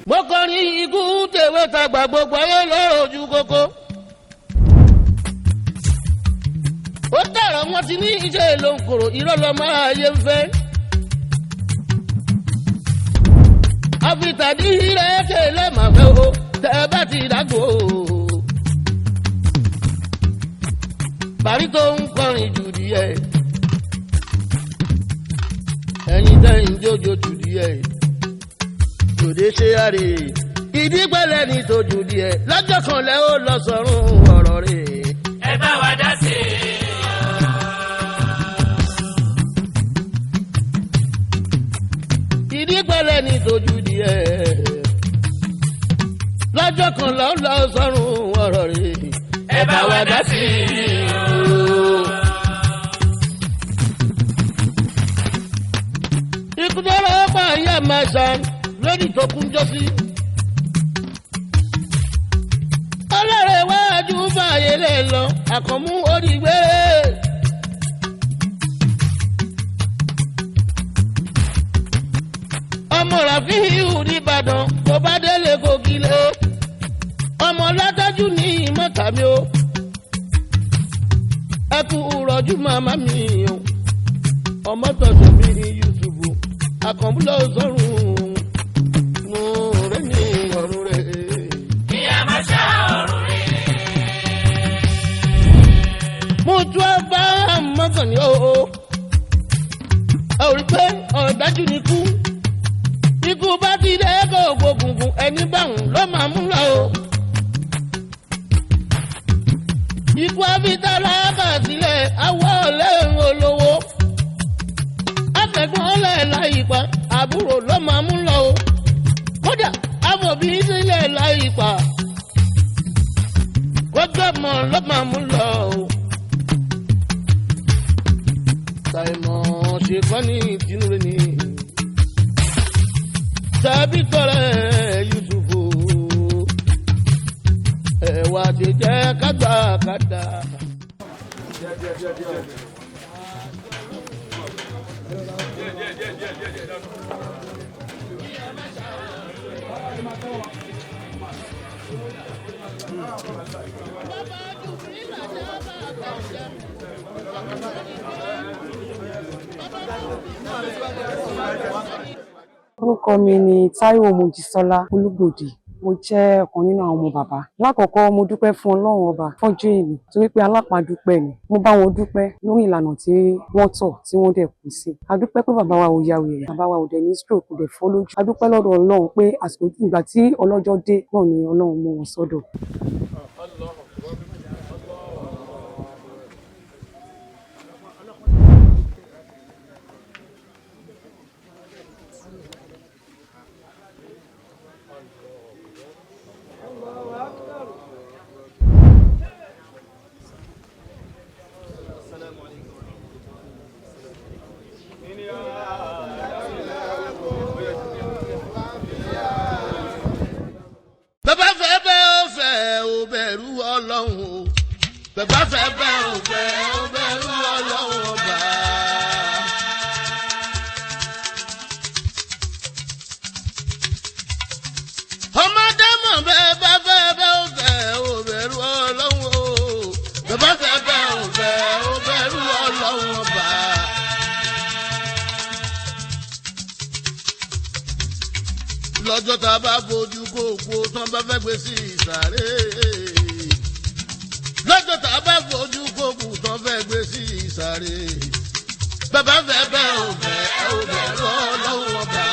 mo kọrin ikú tèwé tàgbà gbogbo ayé lọ́rọ̀ ojú kókó. ó tẹ̀rọ wọn ti ní iṣẹ́ èlò nkòrò irọ́ lọ máa yé ń fẹ́. àfitàdí rẹ̀ kélé màá fẹ́ o tẹ́ bá ti dàgbò. bàrí tó ń kọrin jù díẹ̀ ẹ̀yin tẹ́yìn jójo jù díẹ̀ tòde ṣe àrè ìdí pẹ́lẹ́ ní tójú díẹ̀ lọ́jọ́ kan lẹ́ ó lọ sọ́run ọ̀rọ̀ rẹ̀. ẹ bá wa dá sí i. ìdí pẹ́lẹ́ ní tójú díẹ̀ lọ́jọ́ kan lẹ́ ó lọ sọ́run ọ̀rọ̀ rẹ̀. ẹ bá wa dá sí i. ikú tó lọ́wọ́ pa ìyá máa ṣan lórí tó kún jọ sí. ọlọ́rẹ̀ iwájú báyé lè lọ àkànmú orígbé. ọmọ Ràfíù nìbàdàn tó bá délé Kogi lé. ọmọ látọ́jú ní ìmọ̀tàmí o. ẹ kú rọ̀jú màmá mi o. ọmọ tọ̀sọ̀ mi Yusufu àkànmú lọ sọ́run. mo tún ẹ bá mọ́kàn ní o. ẹ ò rí pé ọ̀dájú ni kú. ikú bá ti dé kó gbógungun ẹni báwọn ló máa mú lọ o. ikú abitala kà sílẹ̀ awọ́ ọ̀lẹ́rìn olówó. afẹ́gbọ́n ọ̀lẹ́ láyìípa àbúrò ló máa mú lọ o. kódà àbòbí sílẹ̀ láyìípa kójọ́mọ̀ ló máa mú lọ o. Taimọ̀ ṣe kọ́ ní tinúre ni tàbí tọrẹ Yusufu ẹ̀wà ti jẹ́ kágbàkádà. Orúkọ mi ni Táíwò Mojísọ́lá Olúgbòdì. Mo jẹ́ ọ̀kan nínú àwọn ọmọ bàbá. Lákọ̀ọ́kọ́ mo dúpẹ́ fún Ọlọ́run ọba fọ́jọ́ èmi torí pé alápàdúpẹ́ ni. Mo bá wọn dúpẹ́ lórí ìlànà tí wọ́n tọ̀ tí wọ́n dẹ̀ kú sí. A dúpẹ́ pé bàbá wa ò ya wèrè, bàbá wa ò dẹ̀ ní stroke, kò dẹ̀ fọ́ lójú. A dúpẹ́ lọ́dọ̀ Ọlọ́run pé àsìkò ìgbà tí ọlọ́jọ́ dé náà ni Ọlọ́run mú wọn sọ́dọ̀. bàbá fẹ́ bẹ́ẹ̀ ó fẹ́ ó bẹ̀rù Ọlọ́run o. bàbá fẹ́ bẹ́ẹ̀ ó fẹ́ ó bẹ̀rù Ọlọ́run ọba. ọmọdé mọ̀ bẹ́ẹ̀ bá fẹ́ bẹ́ẹ̀ ó fẹ́ ó bẹ̀rù Ọlọ́run o. bàbá fẹ́ bẹ́ẹ̀ ó fẹ́ ó bẹ̀rù Ọlọ́run ọba. lọ́jọ́ tá a bá fojú kókó tán bá fẹ́ gbé sí ìsàré. lọ́jọ́ tá a bá fojú kókó tán fẹ́ gbé sí ìsàré. bàbá fẹ́ bẹ́ẹ̀ ò fẹ́ ò bẹ̀rù Ọlọ́run ọba.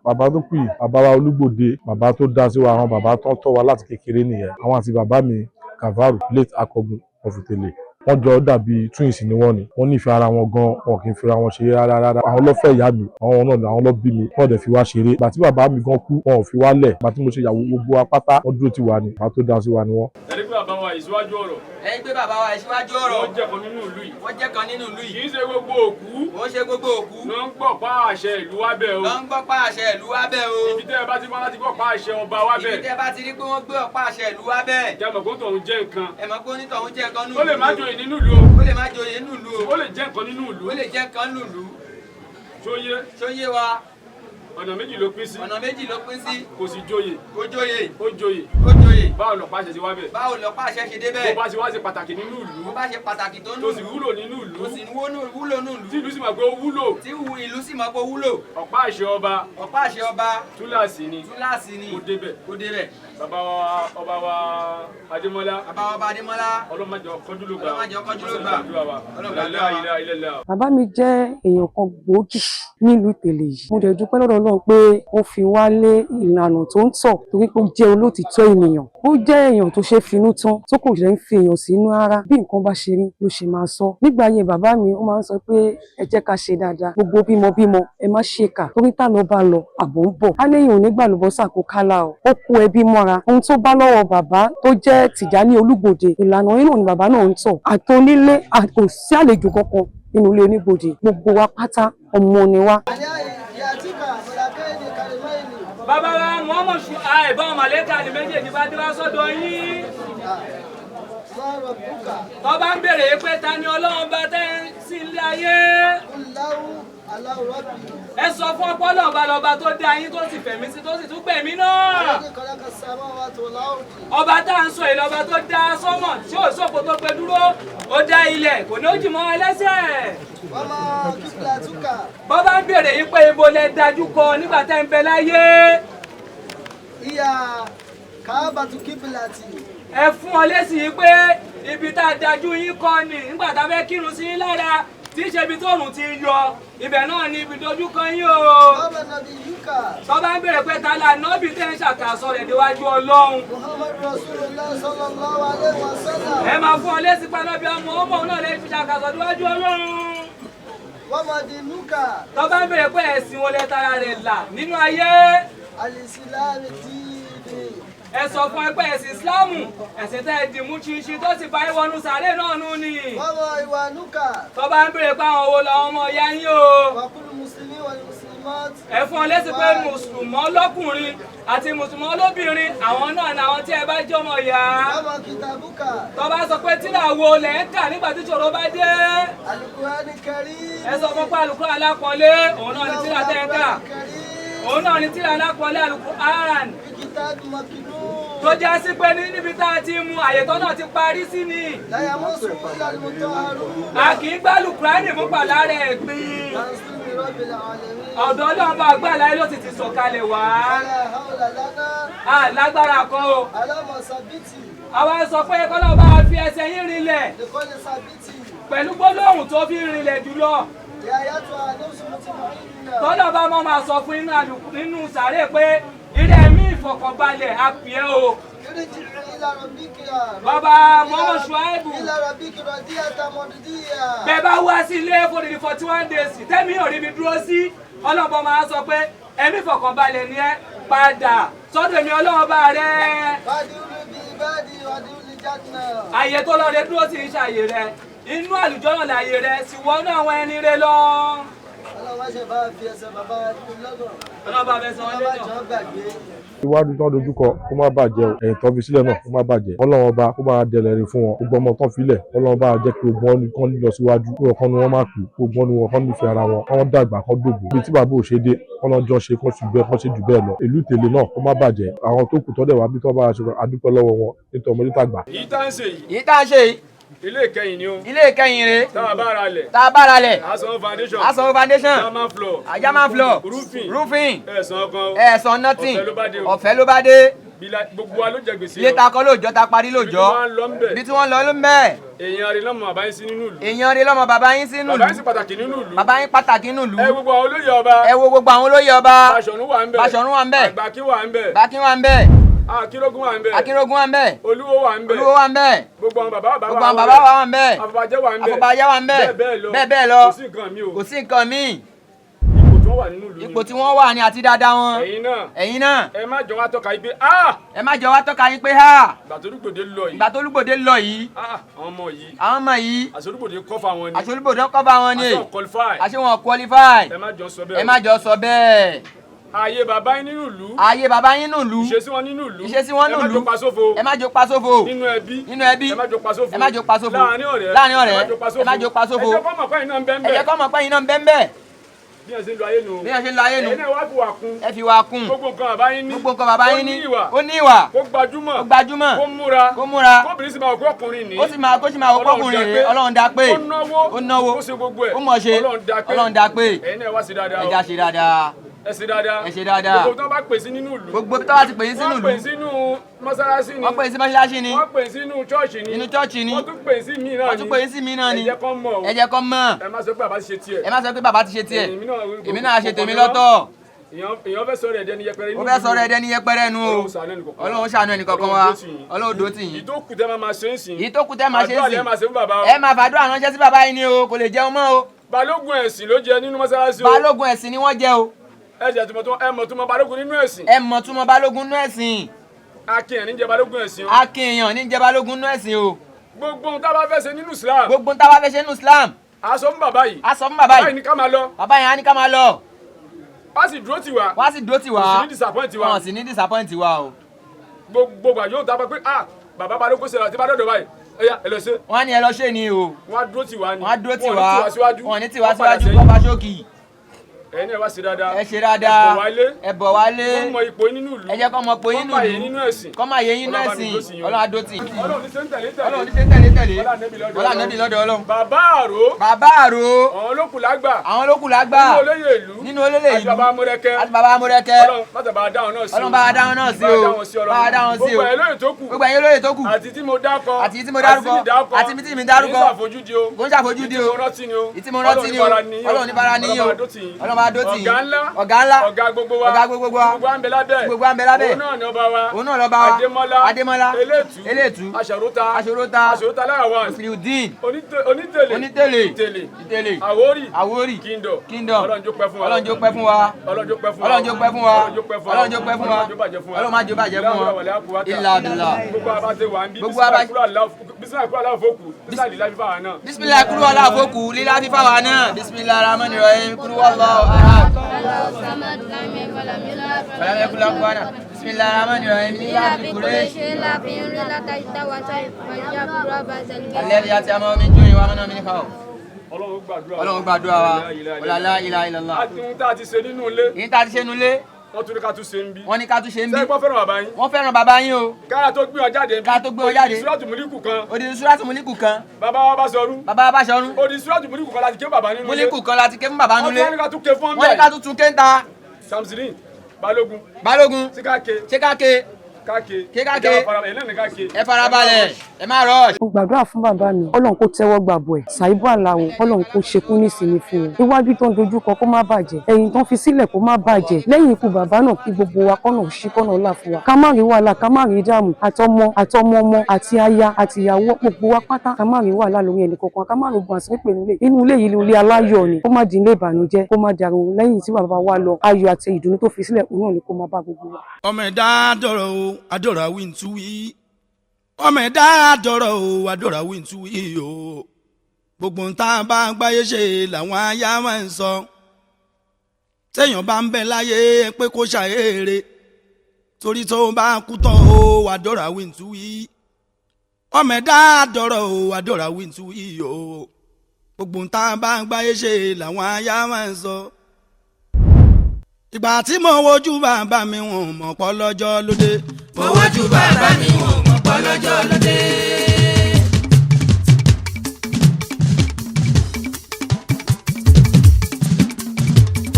Bàbá tó kù yìí, bàbá wa Olúgbòde, bàbá tó dá sí wa, àwọn bàbá tó tọ́ wa láti kékeré nìyẹn. Àwọn àti bàbá mi Kàvárù late Akọgun Ọ̀fìtèlè. wọ́n jọ dàbí twins ni wọ́n ni wọ́n nífẹ̀ẹ́ ara wọn gan wọn kì í fira wọn ṣeré rárá àwọn ló fẹ́ ìyá mi àwọn náà àwọn ló bí mi wọ́n dẹ̀ fi wá ṣeré ìgbà tí bàbá mi gan kú wọn ò fi wá lẹ̀ ìgbà tí mo ṣe ìyàwó gbogbo apáta wọ́n dúró ti wà ní àwọn tó dá sí wa ni wọ́n. ẹni pé bàbá wa ìṣíwájú ọ̀rọ̀. ẹni pé bàbá wa ìṣíwájú ọ̀rọ̀. wọ́n jẹ́ kan nínú ìlú yìí. wọ́n jẹ́ kan nínú ìlú yìí. kì í ṣe gbogbo òkú. wọ́n ṣe gbogbo òkú. ló ń gbọ́ pa àṣẹ ìlú wa bẹ́ẹ̀ o. ló ń gbọ́ pa àṣẹ ìlú wa bẹ́ẹ̀ o. ibi tẹ́ ẹ bá ti bá láti gbọ́ pa àṣẹ ọba wa bẹ́ẹ̀. ibi tẹ́ ẹ bá ti rí pé wọ́n gbé ọ̀pá àṣẹ ìlú wa bẹ́ẹ̀. jẹ́ mọ̀ kó tọ̀hún jẹ́ nǹkan. ẹ mọ̀ pé onítọ̀hún jẹ́ nǹkan nínú ìlú. ó lè má joyè nínú ìlú o. ó lè má joyè nínú ìlú o. ó lè jẹ́ nǹkan nínú ìlú. ó lè jẹ́ nǹkan nínú ìlú. ṣóyé wa. ọ̀nà méjì ló pín sí. ọ̀nà méjì ló pín sí. kò sì joyè. kò joyè. ó joyè. ó joyè. báwo lọ̀pá àṣẹ ti wá bẹ̀. báwo lọ̀pá àṣẹ ṣe dé bẹ́ẹ̀. bó bá ṣe wá ṣe pàtàkì nínú ìlú. bó bá ṣe pàtàkì tó nínú tó ìlú. sì wúlò nínú ìlú. tó sì wúlò nínú ìlú. tí ìlú sì mọ̀ pé ó wúlò. tí ìlú sì mọ̀ pé ó wúlò. ọ̀pá àṣẹ ọba. ọ̀pá àṣẹ ọba. túláàsì ni. túláàsì ni. kó débẹ̀. kó débẹ̀. bàbá wa ọba wa Adémọ́lá. bàbá wa ọba Adémọ́lá. ọlọ́mọdé ọkọ́jú ló gbà. ọlọ́mọdé ọkọ́jú ló gbà. bàbá mi jẹ́ èèyàn kan gbòógì nílùú Ìtẹ̀lẹ̀ yìí mo dẹ̀ dúpẹ́ lọ́dọ̀ Ọlọ́run pé ó fi wá lé ìlànà tó ń tọ̀ torí pé ó jẹ́ olótìtọ́ ènìyàn ó jẹ́ èèyàn tó ṣe finú tán tó kò jẹ́ ń fi èèyàn sínú ara bí nǹkan bá ṣe rí ló ṣe máa sọ nígbà ayé bàbá mi ó máa ń sọ pé ẹ jẹ́ ká ṣe dáadáa gbogbo bímọ ẹ má ṣe kà torí tá lọ bá lọ àbọ̀ ń bọ̀ á léyìn onígbàlùbọ́sà kó kálá o ó kó ẹbí mọ́ra ohun tó bá lọ́wọ́ bàbá tó jẹ́ Tìjání Olúgbòde ìlànà inú ni bàbá náà ń tọ̀ àtọ́nílé kò sí àlejò kankan nínú ilé Onígbòde gbogbo wa pátá ọmọ ni wa. bàbá wa Muhammad ìbọn màlẹ́kà ni méjèèjì bá dé wá sọ́dọ̀ yín tó bá ń bèrè pé ta ni Ọlọ́run bá tẹ́ sí ilé ayé ẹ sọ fún ọpọlọ ọba lọba tó dá yín tó sì fẹ̀mí sí tó sì tún gbẹ̀mí náà ọba tá à ń sọ ìlọba tó dá sọ́mọ̀ tí ò sóko tó gbé dúró ó dá ilẹ̀ kò ní ó jì mọ́ ẹlẹ́sẹ̀ bọ́ bá ń bèrè yín pé ibo lẹ dájú kọ nígbà tẹ́ ń bẹ láyé ẹ fún ọ lésì yìí pé ibi tá a dájú yín kọ ni nígbà tá a fẹ́ kírun sí lára tí í ṣe ibi tóòrùn ti yọ ibẹ̀ náà ni ibi dojú kan yín o. tó bá ń bèrè pé ta la nọ́ọ̀bì tẹ́ ń ṣàkàsọ rẹ̀ déwájú Ọlọ́run. ẹ máa fún ọ lésì pé lọ́bí ọmọ náà lè fi ṣàkàsọ déwájú Ọlọ́run. tó bá ń bèrè pé ẹ̀sìn wo lẹ tara rẹ̀ là nínú ayé. ẹ sọ fún ẹgbẹ́ ẹ̀sìn Ìsìláàmù ẹ̀sìn tẹ́ ẹ dìmú ṣinṣin tó sì bá ìwọ̀nù sàárè náà nù ni. tó bá ń bèrè pé àwọn wo làwọn ọmọ ìyá yín o. ẹ fún ọ lésì pé mùsùlùmọ́ lọ́kùnrin àti mùsùlùmọ́ lóbìnrin àwọn náà ni àwọn tí ẹ bá jẹ́ ọmọ ìyá. tó bá sọ pé tírà wo lẹ̀ ń kà nígbà tí ìṣòro bá dé. ẹ sọ fún pé Al-Qur'an alápọ̀nlé òun náà ni tírà tẹ́ ń kà òun náà ni tírà alápọ̀nlé Al-Qur'an tó já sí pé níbi tá a ti mú àyètọ́ náà ti parí sí ni. a kì í gbá Al-Qur'ani mú pàlà rẹ̀ gbìn. ọ̀dọ̀ Ọlọ́run bá gbà láyé ló ti sọ̀kalẹ̀ wá. lágbára kan o. àwa sọ pé kọ́lọ́ bá fi ẹsẹ̀ yín rinlẹ̀ pẹ̀lú gbólóhùn tó fi rinlẹ̀ jùlọ. tọ́lọ̀ bá mọ́ máa sọ fún nínú sàárè pé ilé mi ìfọ̀kànbalẹ̀ àpìẹ́ o. Bàbá Muhammad Shuaibu. Bẹ́ẹ̀ bá wá sí ilé fòdìdí 41 days tẹ́mi ò rí mi dúró sí ọlọ́bọ máa sọ pé ẹ̀mí ìfọ̀kànbalẹ̀ ni ẹ padà sọ́dọ̀ mi ọlọ́ọ̀bá rẹ̀. Àyè tó lọ rẹ dúró sí iṣẹ́ àyè rẹ inú àlùjọ́nà láyé rẹ sì wọnú àwọn ẹni rẹ lọ. Ọlọ́ba bẹ sọ ọlẹ́ náà. Iwájú tán dojúkọ kó má bàjẹ́ o ẹ̀yìn tán fi sílẹ̀ náà kó má bàjẹ́ Ọlọ́run ọba kó máa dẹlẹ̀rin fún wọn gbogbo ọmọ tán filẹ̀ Ọlọ́run ọba jẹ́ kí gbogbo wọn kán lọ síwájú kí ọkàn ni wọ́n má kú gbogbo wọn ni wọn kán nífẹ̀ẹ́ ara wọn kán dàgbà kán dògbò bí tí bàbá ò ṣe dé kán lọ́jọ́ ṣe kán ṣe jù bẹ́ẹ̀ lọ ìlú Ìtẹ̀lẹ̀ náà kó má bàjẹ́ àwọn tó kù tọ́dẹ̀ wá bí tọ́ bá ṣe adúpẹ́ lọ́wọ́ wọn nítorí ọmọdé tàgbà. Yìí tá ń ṣe yìí ilé ìkẹyìn ni o. ilé ìkẹyìn rẹ̀. tá a bá ra lẹ̀. Asanwó foundation. German floor. roofing. ẹ̀sán nothing. ọ̀fẹ́ ló bá dé. gbogbo wa ló jẹ gbèsè. ilé ta kọ́ lóòjọ́ ta parí lóòjọ́. ibi tí wọ́n lọ ló ń bẹ̀. èèyàn rẹ̀ lọ́mọ bàbá yín sí nínú ìlú. bàbá yín sí nínú ìlú. bàbá yín sì pàtàkì nínú ìlú. bàbá yín pàtàkì nínú ìlú. ẹ wo gbogbo àwọn olóyè ọba. Bàṣọ̀run wà ń bẹ̀. Àgbàkí wà ń bẹ̀. Bákí wà ń bẹ̀. Akínrógun wà ń bẹ̀. Akínrógun wà ń bẹ̀. Olúwo wà ń bẹ̀. Olúwo wà ń bẹ̀. Gbogbo àwọn bàbá wà ń bẹ̀. Àfọ̀bàjẹ́ wà ń bẹ̀. Àfọ̀bàjẹ́ wà ń bẹ̀. Bẹ́ẹ̀ lọ. Kò sí nǹkan mi o. Kò sí nǹkan mi. Ipò tí wọ́n wà ní àti dáadáa wọn. Ẹ̀yin náà. Ẹ má jọ wá tọ́ka yín pé ẹ má jọ wá tọ́ka yín pé ìgbà tó Olúgbòde lọ yìí. àwọn ọmọ yìí. Àṣolúgbòde kọ́fà wọn ni. Àṣolúgbòde kọ́fà wọn ni. Àṣé wọn qualify. Ẹ má jọ sọ bẹ́ẹ̀. Ẹ má jọ sọ bẹ́ẹ̀. Ààyè bàbá yín nínú ìlú. Ààyè bàbá yín nínú ìlú. Ìṣesí wọn nínú ìlú. Ìṣesí wọn nínú ìlú. Ẹ má jọ pa sófo. Ẹ má jọ pa sófo. Nínú ẹbí. Ẹ má jọ pa sófo. Ẹ má jọ pa sófo. Láàárín ọ̀rẹ́. Ẹ má jọ pa sófo. Ẹ jẹ́ kó mọ̀ pé ẹ̀yin náà ń bẹ ńbẹ̀. Bí ẹ ṣe ń lo ayé nu. Bí ẹ ṣe ń lo ayé nu. Ẹ̀yin náà wá fi wà kún. Ẹ fi wà kún. Gbogbo nǹkan bàbá yín ní. Gbogbo nǹkan bàbá yín ní. Ó ní ìwà. Kó gbajúmọ̀. Kó gbajúmọ̀. Kó múra. Kó múra. Kóbìnrin sì máa kó ọkùnrin ní. Ó sì máa kó ọkùnrin rè. Ọlọ́run dá pé. Ó náwó. Ó ṣe gbogbo ẹ̀. Ó mọ̀ ṣe. Ọlọ́run dá pé. Ẹ̀yin náà wá sí dáadáa. Ẹ já ṣe dáadáa. Ẹ ṣe dáadáa. Ẹ ṣe dáadáa. Gbogbo tó bá pè sí nínú ìlú. Gbogbo tó bá ti pè sínú ìlú. Wọ́n pè sínú mọ́sálásí ni. Wọ́n pè sí mọ́sálásí ni. Wọ́n pè sínú chọ́ọ̀chì ni. Inú chọ́ọ̀chì ni. Wọ́n tún pè sí mí náà ni. Wọ́n tún pè sí mí náà ni. Ẹ jẹ́ kó mọ̀ o. Ẹ jẹ́ kó mọ̀. Ẹ má sọ pé bàbá ti ṣe tiẹ̀. Ẹ má sọ pé bàbá ti ṣe tiẹ̀. Èmi náà ṣe tèmi lọ́tọ̀. lọ́tọ̀. Èèyàn fẹ́ sọ̀rọ̀ ẹ̀dẹ́ ni yẹpẹrẹ. Ó fẹ́ sọ̀rọ̀ ẹ̀dẹ́ ni yẹpẹrẹ nu o. Ọlọ́run ṣàánú ẹnì kankan wa. Ọlọ́run dó tì yín. Ìtókù tẹ́ máa ṣe ń sìn. Ìtókù tẹ́ máa ṣe ń sìn. Àdúrà lẹ́ máa ṣe fún bàbá o. Ẹ máa fàdúrà ránṣẹ́ sí bàbá yín ni o, kò lè jẹun mọ́ o. Balógun ẹ̀sìn ló jẹ nínú mọ́sálásí o. Balógun ẹ̀sìn ni wọ́n jẹ o. Ẹ mọ̀ túmọ̀ Balógun nínú ẹ̀sìn. Ẹ mọ̀ túmọ̀ Balógun nínú ẹ̀sìn. Akin ẹ̀ ní jẹ Balógun ẹ̀sìn o. Akin èèyàn ní jẹ Balógun nínú ẹ̀sìn o. Gbogbo ohun tá a bá fẹ́ ṣe nínú Islam. Gbogbo ohun tá a bá fẹ́ ṣe nínú Islam. A sọ fún bàbá yìí. A sọ fún bàbá yìí. Bàbá yìí ní ká máa lọ. Bàbá yìí á ní ká máa lọ. Wá sì dúró tì wá. Wá sì dúró tì wá. Wọ́n sì ní disappoint wa. Wọ́n sì ní disappoint wa o. Gbogbo gbà yóò dábàá pé bàbá Balógun ṣe àti bá dọ̀dọ̀ báyìí. Ẹyà ẹ lọ ṣe. Wọ́n á ní ẹ lọ ṣe ni o. Wọ́n á dúró tì wá ni. Wọ́n á dúró tì wá. Wọ́n ní tì wá síwájú kọ́ bá ṣókì. Ẹ̀yin náà wá ṣe dáadáa. Ẹ ṣe dáadáa. Ẹ bọ̀ wálé. Kọ́ mọ ipò nínú ìlú. Ẹ jẹ́ kọ́ mọ ipò nínú ìlú. Kọ́ máa yé yín nínú ẹ̀sìn. Ọlọ́run á dó tì. Ọlọ́run ní ṣe ń tẹ̀lé tẹ̀lé. Ọlọ́run ní ṣe ń tẹ̀lé tẹ̀lé. Ọlọ́run Ànábì lọ́dọ̀ Ọlọ́run. Bàbá àró. Bàbá àró. Àwọn olókùn lágbà. Àwọn olókùn lágbà. Nínú olóyè ìlú. Nínú olóyè ìlú. Àti bàbá amúrẹ́kẹ́. Àti bàbá amúrẹ́kẹ́. Ọlọ́run má tẹ̀ bá dáhùn náà sí o. Ọlọ́run bá dáhùn náà sí o. Bá dáhùn sí o. Gbogbo ẹ̀ lóye tó kù. Gbogbo ẹ̀yin olóyè tó kù. Àti tí mo dárúkọ. Àti tí mo dárúkọ. Àti tí mi dárúkọ. Kò ń ṣàfojúdi o. Kò ń ṣàfojúdi o. Ìtí mo rántí ni o. Ọlọ́run ní bára níyìn o. Ọlọ́run bá dó tì yín. Ọ̀gá ńlá. Ọ̀gá gbogbo wa. Gbogbo à ń bẹ lábẹ́. Gbogbo à ń bẹ lábẹ́. Òun náà ni ọba wa. Òun náà lọ́ba wa. Adémọ́lá. Eléètú. Aṣòrótá láwọn. Musliudeen. Onítèlè. Àwórì. Kingdom. Ọlọ́run jó pẹ́ fún wa. Ọlọ́run jó pẹ́ fún wa. Ọlọ́run jó pẹ́ fún wa. Ọlọ́run má jó bàjẹ́ fún wa. Ilà àdùlà. Gbogbo abáṣe wà ń bí. Bismillah kúrú aláwọ̀ fókù lílá fífà wà náà. Bismillah rahman rahim kúrú wallahu ahad. Fọlá mi kúlá kúrú àná. Bismillah rahman rahim lílá fi kúrẹ́. Alẹ́ bí a ti a máa mi jó ìwà mọ́nà mi ní fáwọ̀. Ọlọ́run gbàdúrà wa. Ọlọ́lá ilá illallah. Àti ohun tá a ti ṣe nínú ilé. Èyí tá a ti ṣe nínú ilé. Wọ́n tún ní ká tún ṣe ń bí. Wọ́n ní ká tún ṣe ń bí. Sẹ́gbọ́n fẹ́ràn bàbá yín. Wọ́n fẹ́ràn bàbá yín o. Kára tó gbé ọ jáde. Kára tó gbé ọ jáde. Súrátù Múlíkù kan. Odidi Súrátù Múlíkù kan. Bàbá wa bá sọrú. Bàbá wa bá sọrú. Odidi Súrátù Múlíkù kan láti ké bàbá nínú ilé. Múlíkù kan láti ké fún bàbá nínú ilé. Wọ́n ní ká tún ké fún ọmọ Wọ́n ní ká tún ké ń ta. Samsudeen Balógun. Ṣé ká ké? Ẹ farabalẹ̀, ẹ má rush. Mo gbàdúrà fún bàbá mi, Ọlọ́run kó tẹ́wọ́ gbàbọ̀ ẹ̀, Ṣàìbù Àlàó, Ọlọ́run kó ṣekú nísìnyí fún wọn. Iwájú tó ń dojúkọ kó má bàjẹ́, ẹ̀yìn tó ń fi sílẹ̀ kó má bàjẹ́. Lẹ́yìn ikú bàbá náà kí gbogbo wa kọ́nà ṣí kọ́nà ọ̀la fún wa. Ká má rí wàhálà, ká má rí dààmú, àtọmọ ọmọ àti aya àti ìyàwó gbogbo wa pátá. Ká má rí wàhálà lórí ẹnì kankan, ká má rí ogun àṣírí pẹ̀lú ilé. Inú ilé yìí ilé aláyọ̀ ni, kó má di ilé ìbànújẹ́, kó má di ariwo. Lẹ́yìn tí bàbá wa lọ, ayọ̀ àti ìdùnnú tó fi sílẹ̀ òun náà ni kó má bá gbogbo wa. Ọmọ ẹ̀dá dọ̀rọ̀ o, adọ̀rọ̀ wí ń tú wí. Ọmọ ẹ̀dá dọ̀rọ̀ o, adọ̀rọ̀ wí ń tú wí o. Gbogbo ń tá a bá ń gbáyé ṣe làwọn aya máa ń sọ. Téèyàn bá ń bẹ láyé pé kó ṣàyèrè. Torí tó bá kú tán o, adọ̀rọ̀ wí ń tú wí. Ọmọ ẹ̀dá dọ̀rọ̀ o, adọ̀rọ̀ wí ń tú wí o. Gbogbo ń tá a bá ń gbáyé ṣe làwọn aya máa ń sọ. Ìgbà tí mo wojú bàbá mi wọn mọ̀ pọ́ lọ́jọ́ lóde. Mo wojú bàbá mi wọn mọ̀ pọ́ lọ́jọ́ lóde.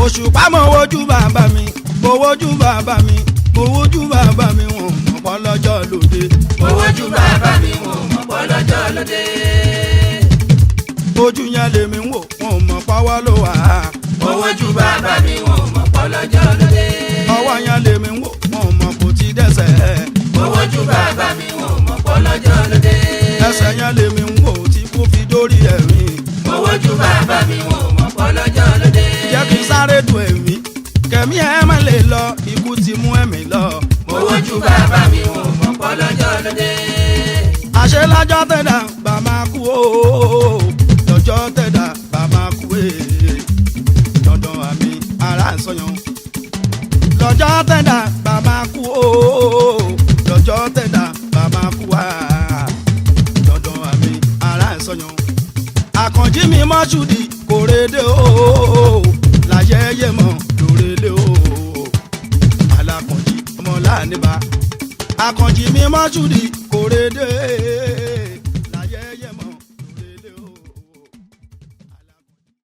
Òṣùpá mo wojú bàbá mi, mo wojú bàbá mi, mo wojú bàbá mi wọn mọ̀ pọ́ lọ́jọ́ lóde. Mo wojú bàbá mi wọn mọ̀ pọ́ lọ́jọ́ lóde. Ojú yẹn lèmi ń wò, wọn mọ̀ pọ́wọ́ ló wà. Mo wojú bàbá mi wọn mọ̀ pọ́ lọ́jọ́ lóde. Ọwọ́ yẹn lèmi ń wò, wọn mọ̀ kò ti dẹ́sẹ̀. wojú bàbá mi wò mọ̀ pọ́ lọ́jọ́ lóde. ẹsẹ̀ yẹn lèmi ń wò tí kò fi dórí ẹ̀mí. mo wojú bàbá mi wò mọ̀ pọ́ lọ́jọ́ lóde. jẹ́ kí n sáré du ẹ̀mí kẹ̀mí ẹ̀ má lè lọ ikú ti mú ẹ̀mí lọ. mo wojú bàbá mi wò mọ̀ pọ́ lọ́jọ́ lóde. àṣẹ lọ́jọ́ tẹ̀dá bá máa kú o lọ́jọ́ tẹ̀dá bá máa kú e dandan àmì ara ń sọyàn lọ́jọ́ tẹ̀dá bá máa kú o lọ́jọ́ tẹ̀dá bá máa kú wa dandan àmì ara ń sọyàn àkànjí mi mọ́ṣúdì kò rédé o láyẹyẹ mọ́ lórélé o alákànjí ọmọ láàánú bá àkànjí mi mọ́ṣúdì kò rédé.